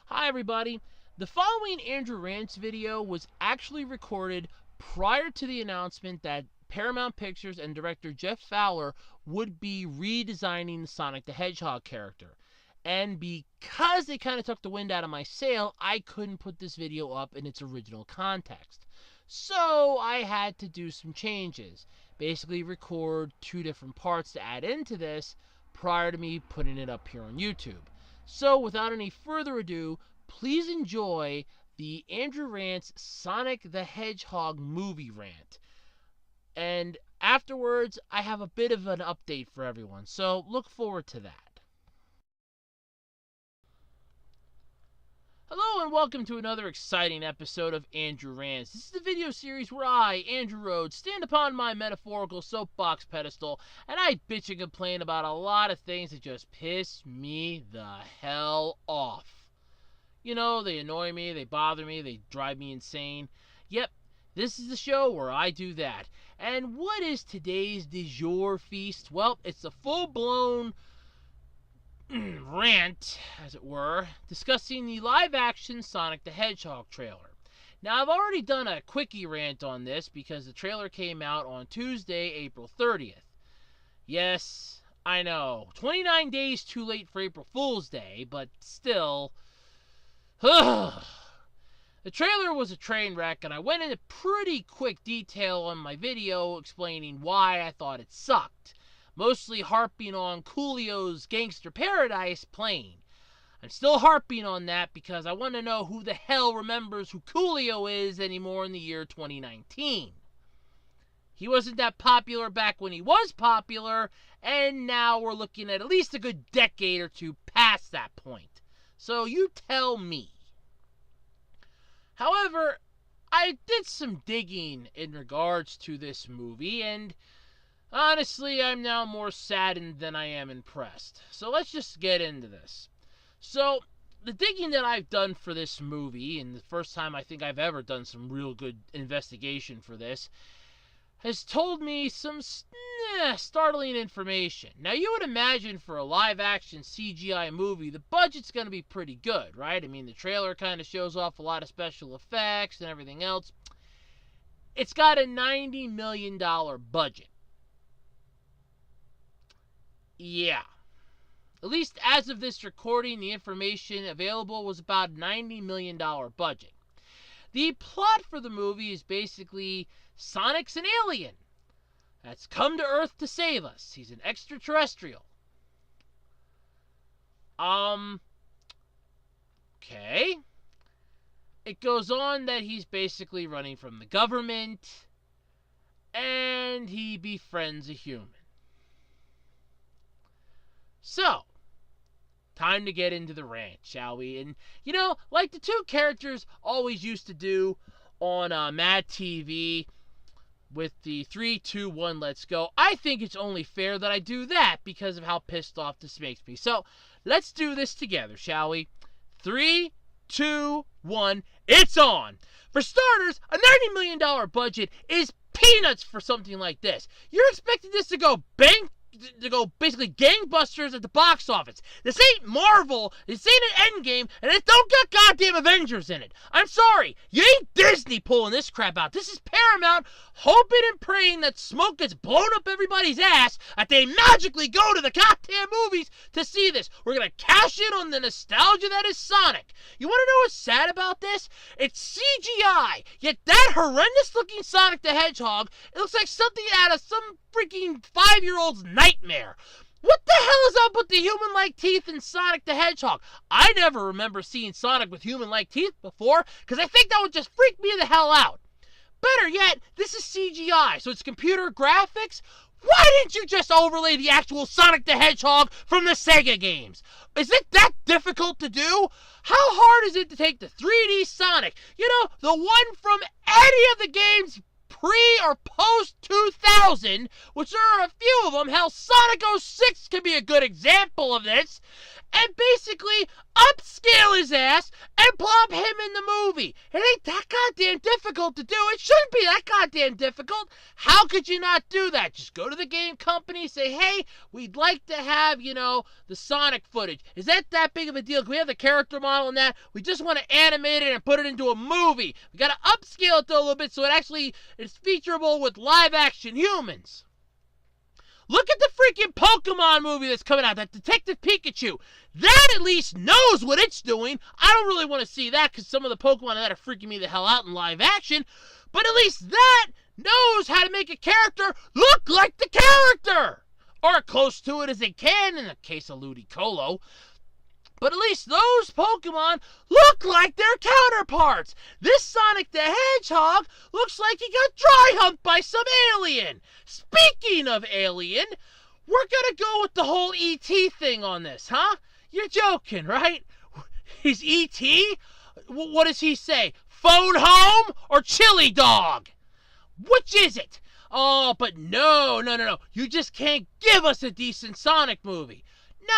Hi everybody. The following Andrew Rants video was actually recorded prior to the announcement that Paramount Pictures and director Jeff Fowler would be redesigning the Sonic the Hedgehog character. And because they kind of took the wind out of my sail, I couldn't put this video up in its original context. So I had to do some changes. Basically record two different parts to add into this prior to me putting it up here on YouTube. So without any further ado, please enjoy the Andrew Rants Sonic the Hedgehog movie rant. And afterwards, I have a bit of an update for everyone, so look forward to that. Hello and welcome to another exciting episode of Andrew Rants. This is the video series where I, Andrew Rhodes, stand upon my metaphorical soapbox pedestal and I bitch and complain about a lot of things that just piss me the hell off. You know, they annoy me, they bother me, they drive me insane. Yep, this is the show where I do that. And what is today's du jour feast? Well, it's a full-blown rant, as it were, discussing the live-action Sonic the Hedgehog trailer. Now, I've already done a quickie rant on this because the trailer came out on Tuesday, April 30th. Yes, I know, 29 days too late for April Fool's Day, but still. The trailer was a train wreck, and I went into pretty quick detail on my video explaining why I thought it sucked. Mostly harping on Coolio's Gangster Paradise plane. I'm still harping on that because I want to know who the hell remembers who Coolio is anymore in the year 2019. He wasn't that popular back when he was popular, and now we're looking at least a good decade or two past that point. So you tell me. However, I did some digging in regards to this movie, and honestly, I'm now more saddened than I am impressed. So let's just get into this. So, the digging that I've done for this movie, and the first time I think I've ever done some real good investigation for this, has told me some startling information. Now, you would imagine for a live-action CGI movie, the budget's going to be pretty good, right? I mean, the trailer kind of shows off a lot of special effects and everything else. It's got a $90 million budget. Yeah. At least as of this recording, the information available was about $90 million budget. The plot for the movie is basically Sonic's an alien that's come to Earth to save us. He's an extraterrestrial. Okay. It goes on that he's basically running from the government, and he befriends a human. So, time to get into the rant, shall we? And, you know, like the two characters always used to do on Mad TV with the 3, 2, 1, let's go, I think it's only fair that I do that because of how pissed off this makes me. So, let's do this together, shall we? 3, 2, 1, it's on! For starters, a $90 million budget is peanuts for something like this. You're expecting this to go basically gangbusters at the box office. This ain't Marvel, this ain't an Endgame, and it don't got goddamn Avengers in it. I'm sorry, you ain't Disney pulling this crap out. This is Paramount hoping and praying that smoke gets blown up everybody's ass, that they magically go to the goddamn movies to see this. We're gonna cash in on the nostalgia that is Sonic. You wanna know what's sad about this? It's CGI, yet that horrendous looking Sonic the Hedgehog, it looks like something out of some freaking 5-year-old's nightmare. What the hell is up with the human-like teeth in Sonic the Hedgehog? I never remember seeing Sonic with human-like teeth before, because I think that would just freak me the hell out. Better yet, this is CGI, so it's computer graphics. Why didn't you just overlay the actual Sonic the Hedgehog from the Sega games? Is it that difficult to do? How hard is it to take the 3D Sonic, you know, the one from any of the games pre or post 2000, which there are a few of them, hell, Sonic 06 can be a good example of this, and basically upscale his ass and and plop him in the movie. It ain't that goddamn difficult to do. It shouldn't be that goddamn difficult. How could you not do that? Just go to the game company, say, hey, we'd like to have, the Sonic footage. Is that big of a deal? Can we have the character model in that? We just want to animate it and put it into a movie. We got to upscale it a little bit so it actually is featurable with live action humans. Look at the freaking Pokemon movie that's coming out, that Detective Pikachu. That at least knows what it's doing. I don't really want to see that because some of the Pokemon that are freaking me the hell out in live action. But at least that knows how to make a character look like the character. Or close to it as they can in the case of Ludicolo. But at least those Pokemon look like their counterparts. This Sonic the Hedgehog looks like he got dry humped by some alien. Speaking of alien, we're going to go with the whole E.T. thing on this, huh? You're joking, right? Is E.T.? What does he say? Phone home or chili dog? Which is it? Oh, but no. You just can't give us a decent Sonic movie.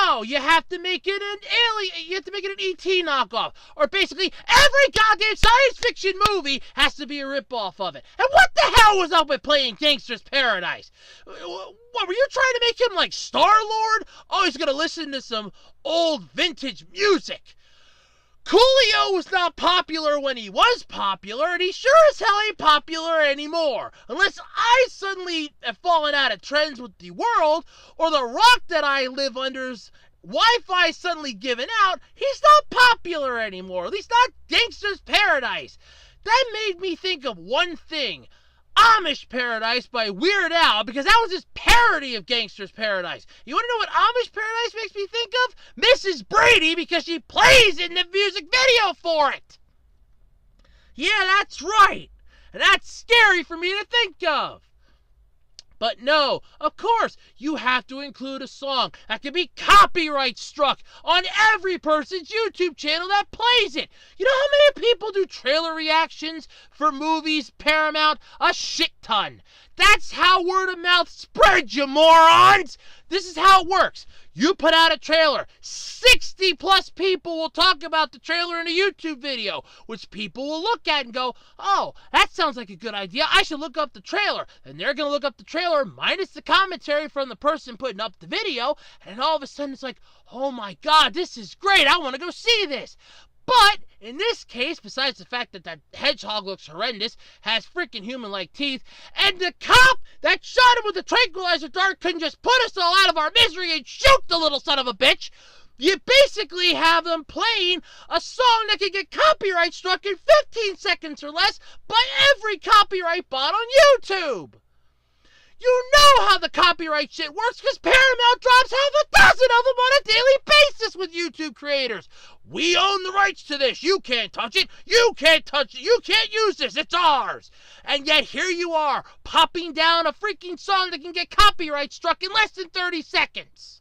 No, you have to make it an alien. You have to make it an E.T. knockoff. Or basically, every goddamn science fiction movie has to be a ripoff of it. And what the hell was up with playing Gangster's Paradise? What, were you trying to make him like Star-Lord? Oh, he's going to listen to some old vintage music. Coolio was not popular when he was popular, and he sure as hell ain't popular anymore. Unless I suddenly have fallen out of trends with the world, or the rock that I live under's Wi-Fi suddenly given out, he's not popular anymore. At least not Gangster's Paradise. That made me think of one thing. Amish Paradise by Weird Al, because that was his parody of Gangster's Paradise. You want to know what Amish Paradise makes me think of? Mrs. Brady, because she plays in the music video for it. Yeah, that's right. And that's scary for me to think of. But no, of course, you have to include a song that can be copyright struck on every person's YouTube channel that plays it. You know how many people do trailer reactions for movies, Paramount? A shit ton. That's how word of mouth spreads, you morons! This is how it works. You put out a trailer. 60 plus people will talk about the trailer in a YouTube video, which people will look at and go, oh, that sounds like a good idea. I should look up the trailer. And they're going to look up the trailer minus the commentary from the person putting up the video. And all of a sudden it's like, oh my God, this is great. I want to go see this. But in this case, besides the fact that that hedgehog looks horrendous, has freaking human-like teeth, and the cop that shot him with the tranquilizer dart couldn't just put us all out of our misery and shoot the little son of a bitch, you basically have them playing a song that can get copyright struck in 15 seconds or less by every copyright bot on YouTube. You know how the copyright shit works because Paramount drops half a dozen of them on a daily basis with YouTube creators. We own the rights to this. You can't touch it. You can't touch it. You can't use this. It's ours. And yet here you are, popping down a freaking song that can get copyright struck in less than 30 seconds.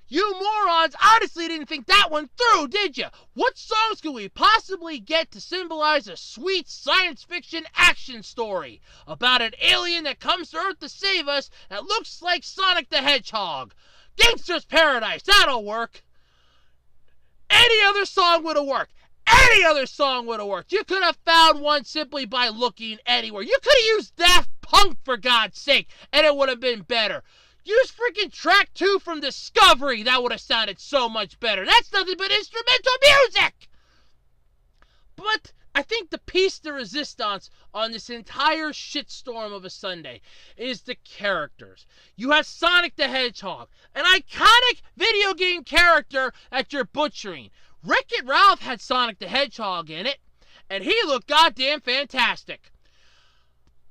You morons honestly didn't think that one through, did you? What songs could we possibly get to symbolize a sweet science fiction action story about an alien that comes to Earth to save us that looks like Sonic the Hedgehog? Gangster's Paradise, that'll work. Any other song would have worked. Any other song would have worked. You could have found one simply by looking anywhere. You could have used Daft Punk, for God's sake, and it would have been better. Use freaking track 2 from Discovery. That would have sounded so much better. That's nothing but instrumental music. But I think the piece de resistance on this entire shitstorm of a Sunday is the characters. You have Sonic the Hedgehog, an iconic video game character that you're butchering. Wreck-It Ralph had Sonic the Hedgehog in it, and he looked goddamn fantastic.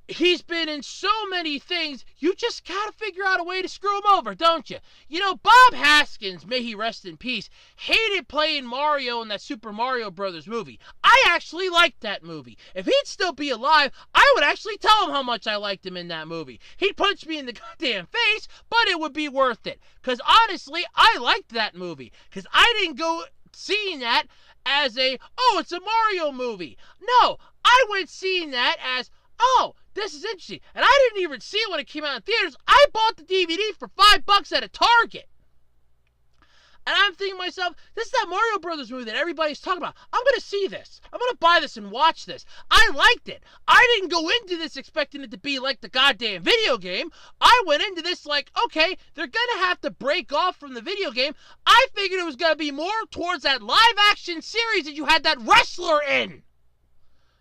He's been in so many things, you just gotta figure out a way to screw him over, don't you? You know, Bob Haskins, may he rest in peace, hated playing Mario in that Super Mario Brothers movie. I actually liked that movie. If he'd still be alive, I would actually tell him how much I liked him in that movie. He'd punch me in the goddamn face, but it would be worth it. Because honestly, I liked that movie. Because I didn't go seeing that as oh, it's a Mario movie. No, I went seeing that as, oh, this is interesting. And I didn't even see it when it came out in theaters. I bought the DVD for $5 at a Target. And I'm thinking to myself, this is that Mario Brothers movie that everybody's talking about. I'm going to see this. I'm going to buy this and watch this. I liked it. I didn't go into this expecting it to be like the goddamn video game. I went into this like, okay, they're going to have to break off from the video game. I figured it was going to be more towards that live action series that you had that wrestler in.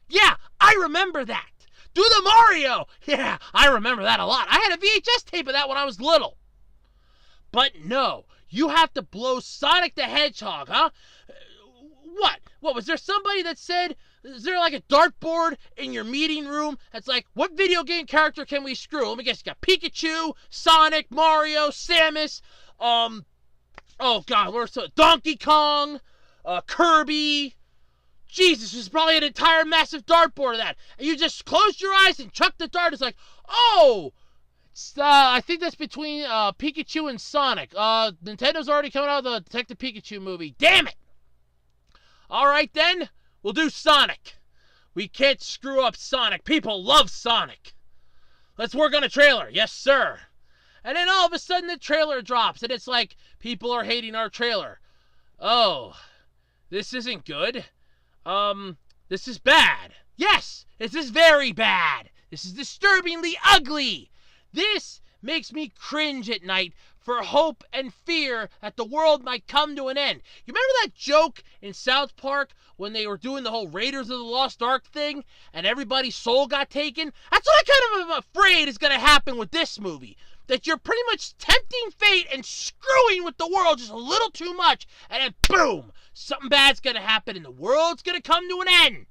Yeah, I remember that. Do the Mario. Yeah, I remember that a lot. I had a VHS tape of that when I was little. But no. You have to blow Sonic the Hedgehog, huh? What? What, was there somebody that said, is there like a dartboard in your meeting room that's like, what video game character can we screw? Let me guess, you got Pikachu, Sonic, Mario, Samus, oh god, where's Donkey Kong, Kirby. Jesus, there's probably an entire massive dartboard of that. And you just close your eyes and chuck the dart. It's like, oh, I think that's between Pikachu and Sonic. Nintendo's already coming out with the Detective Pikachu movie. Damn it! Alright then, we'll do Sonic. We can't screw up Sonic. People love Sonic. Let's work on a trailer. Yes, sir. And then all of a sudden the trailer drops, and it's like, people are hating our trailer. Oh, this isn't good. This is bad. Yes, this is very bad. This is disturbingly ugly. This makes me cringe at night for hope and fear that the world might come to an end. You remember that joke in South Park when they were doing the whole Raiders of the Lost Ark thing and everybody's soul got taken? That's what I kind of am afraid is going to happen with this movie. That you're pretty much tempting fate and screwing with the world just a little too much, and then boom, something bad's going to happen and the world's going to come to an end.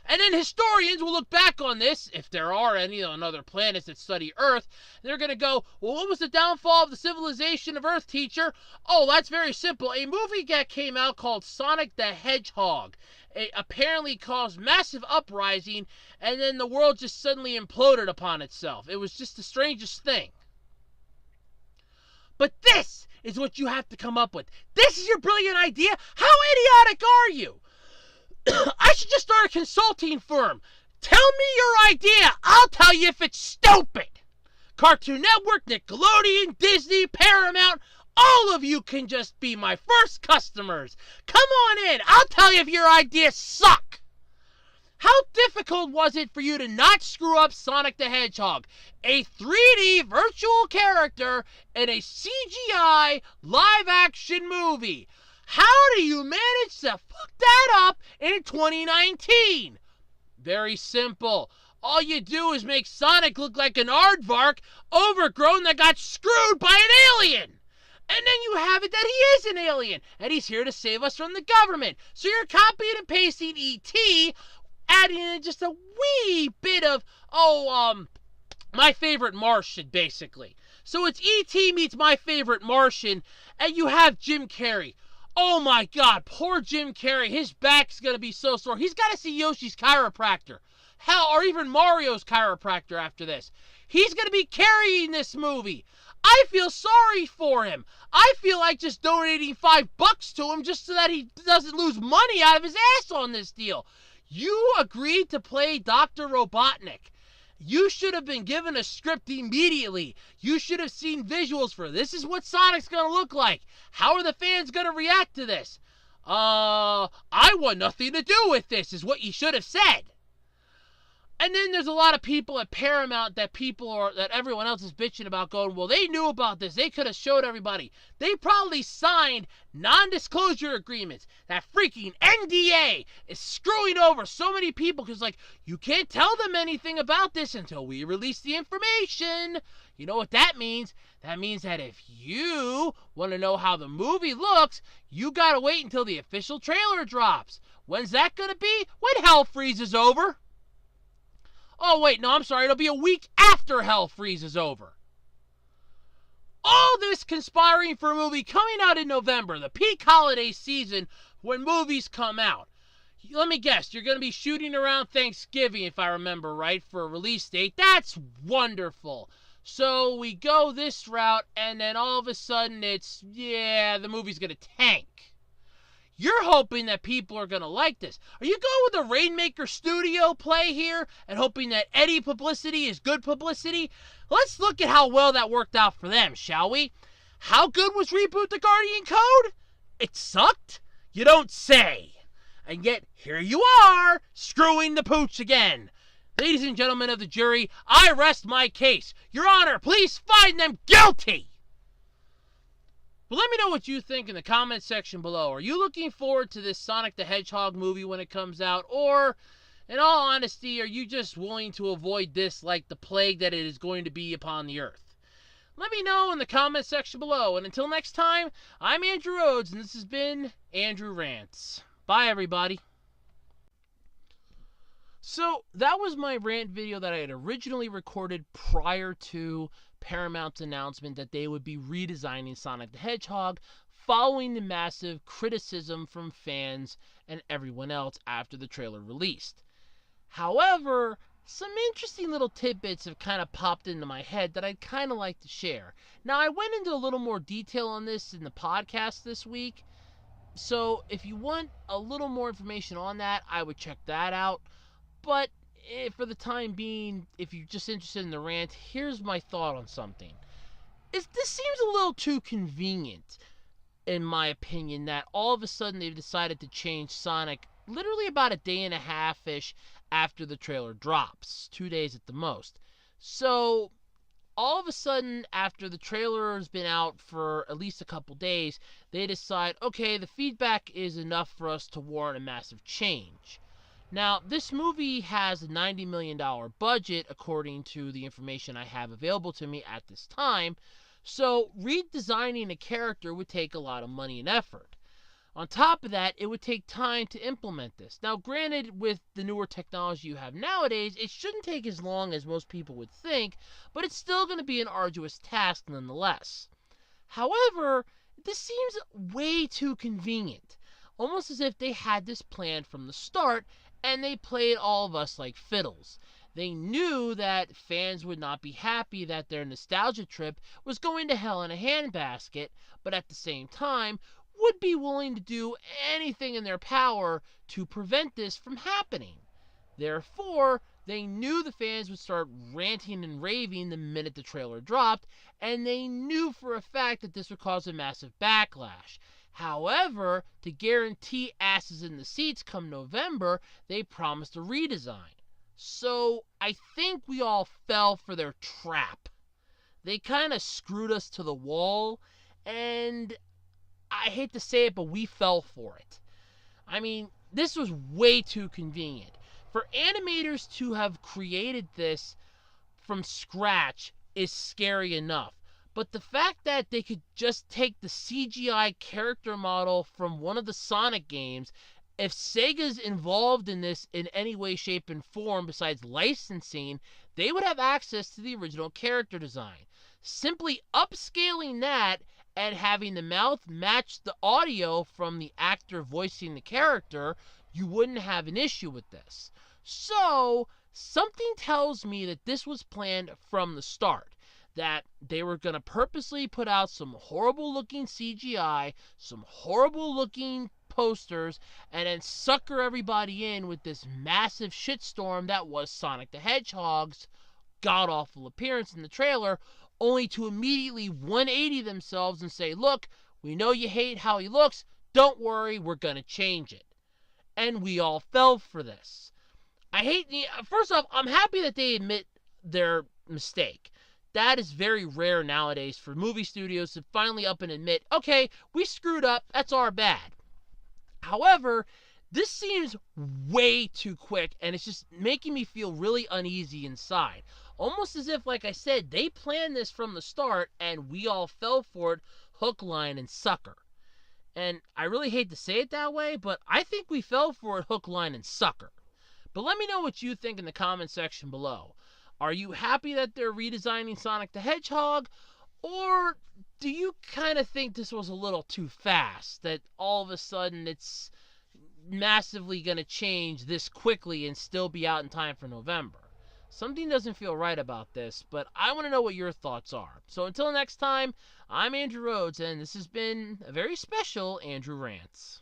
And then historians will look back on this, if there are any on other planets that study Earth, they're going to go, well, what was the downfall of the civilization of Earth, teacher? Oh, that's very simple. A movie that came out called Sonic the Hedgehog. It apparently caused massive uprising, and then the world just suddenly imploded upon itself. It was just the strangest thing. But this is what you have to come up with. This is your brilliant idea? How idiotic are you? I should just start a consulting firm. Tell me your idea. I'll tell you if it's stupid. Cartoon Network, Nickelodeon, Disney, Paramount, all of you can just be my first customers. Come on in. I'll tell you if your ideas suck. How difficult was it for you to not screw up Sonic the Hedgehog, a 3D virtual character in a CGI live-action movie? How do you manage to fuck that up in 2019? Very simple. All you do is make Sonic look like an aardvark overgrown that got screwed by an alien. And then you have it that he is an alien, and he's here to save us from the government. So you're copying and pasting E.T., adding in just a wee bit of, My Favorite Martian, basically. So it's E.T. meets My Favorite Martian, and you have Jim Carrey. Oh my god, poor Jim Carrey. His back's gonna be so sore. He's gotta see Yoshi's chiropractor. Hell, or even Mario's chiropractor after this. He's gonna be carrying this movie. I feel sorry for him. I feel like just donating $5 to him just so that he doesn't lose money out of his ass on this deal. You agreed to play Dr. Robotnik. You should have been given a script immediately. You should have seen visuals for this is what Sonic's going to look like. How are the fans going to react to this? I want nothing to do with this is what you should have said. And then there's a lot of people at Paramount that everyone else is bitching about going, well, they knew about this. They could have showed everybody. They probably signed non-disclosure agreements. That freaking NDA is screwing over so many people because, like, you can't tell them anything about this until we release the information. You know what that means? That means that if you want to know how the movie looks, you got to wait until the official trailer drops. When's that going to be? When hell freezes over. Oh, wait, no, I'm sorry. It'll be a week after hell freezes over. All this conspiring for a movie coming out in November, the peak holiday season when movies come out. Let me guess, you're going to be shooting around Thanksgiving, if I remember right, for a release date. That's wonderful. So we go this route, and then all of a sudden the movie's going to tank. You're hoping that people are going to like this. Are you going with a Rainmaker studio play here and hoping that any publicity is good publicity? Let's look at how well that worked out for them, shall we? How good was Reboot the Guardian Code? It sucked? You don't say. And yet, here you are, screwing the pooch again. Ladies and gentlemen of the jury, I rest my case. Your Honor, please find them guilty. But let me know what you think in the comment section below. Are you looking forward to this Sonic the Hedgehog movie when it comes out? Or, in all honesty, are you just willing to avoid this like the plague that it is going to be upon the earth? Let me know in the comment section below. And until next time, I'm Andrew Rhodes, and this has been Andrew Rants. Bye, everybody. So, that was my rant video that I had originally recorded prior to Paramount's announcement that they would be redesigning Sonic the Hedgehog following the massive criticism from fans and everyone else after the trailer released. However, some interesting little tidbits have kind of popped into my head that I'd kind of like to share. Now, I went into a little more detail on this in the podcast this week, so if you want a little more information on that, I would check that out. But for the time being, if you're just interested in the rant, here's my thought on something. This seems a little too convenient, in my opinion, that all of a sudden they've decided to change Sonic literally about a day and a half-ish after the trailer drops. 2 days at the most. So, all of a sudden, after the trailer has been out for at least a couple days, they decide, okay, the feedback is enough for us to warrant a massive change. Now, this movie has a $90 million budget, according to the information I have available to me at this time, so redesigning a character would take a lot of money and effort. On top of that, it would take time to implement this. Now, granted, with the newer technology you have nowadays, it shouldn't take as long as most people would think, but it's still going to be an arduous task nonetheless. However, this seems way too convenient, almost as if they had this planned from the start, and they played all of us like fiddles. They knew that fans would not be happy that their nostalgia trip was going to hell in a handbasket, but at the same time, would be willing to do anything in their power to prevent this from happening. Therefore, they knew the fans would start ranting and raving the minute the trailer dropped, and they knew for a fact that this would cause a massive backlash. However, to guarantee asses in the seats come November, they promised a redesign. So, I think we all fell for their trap. They kind of screwed us to the wall, and I hate to say it, but we fell for it. I mean, this was way too convenient. For animators to have created this from scratch is scary enough. But the fact that they could just take the CGI character model from one of the Sonic games, if Sega's involved in this in any way, shape, and form besides licensing, they would have access to the original character design. Simply upscaling that and having the mouth match the audio from the actor voicing the character, you wouldn't have an issue with this. So, something tells me that this was planned from the start. That they were going to purposely put out some horrible looking CGI, some horrible looking posters, and then sucker everybody in with this massive shitstorm that was Sonic the Hedgehog's god-awful appearance in the trailer, only to immediately 180 themselves and say, look, we know you hate how he looks, don't worry, we're going to change it. And we all fell for this. First off, I'm happy that they admit their mistake. That is very rare nowadays for movie studios to finally up and admit, okay, we screwed up, that's our bad. However, this seems way too quick, and it's just making me feel really uneasy inside. Almost as if, like I said, they planned this from the start, and we all fell for it, hook, line, and sucker. And I really hate to say it that way, but I think we fell for it, hook, line, and sucker. But let me know what you think in the comment section below. Are you happy that they're redesigning Sonic the Hedgehog? Or do you kind of think this was a little too fast? That all of a sudden it's massively going to change this quickly and still be out in time for November? Something doesn't feel right about this, but I want to know what your thoughts are. So until next time, I'm Andrew Rhodes, and this has been a very special Andrew Rants.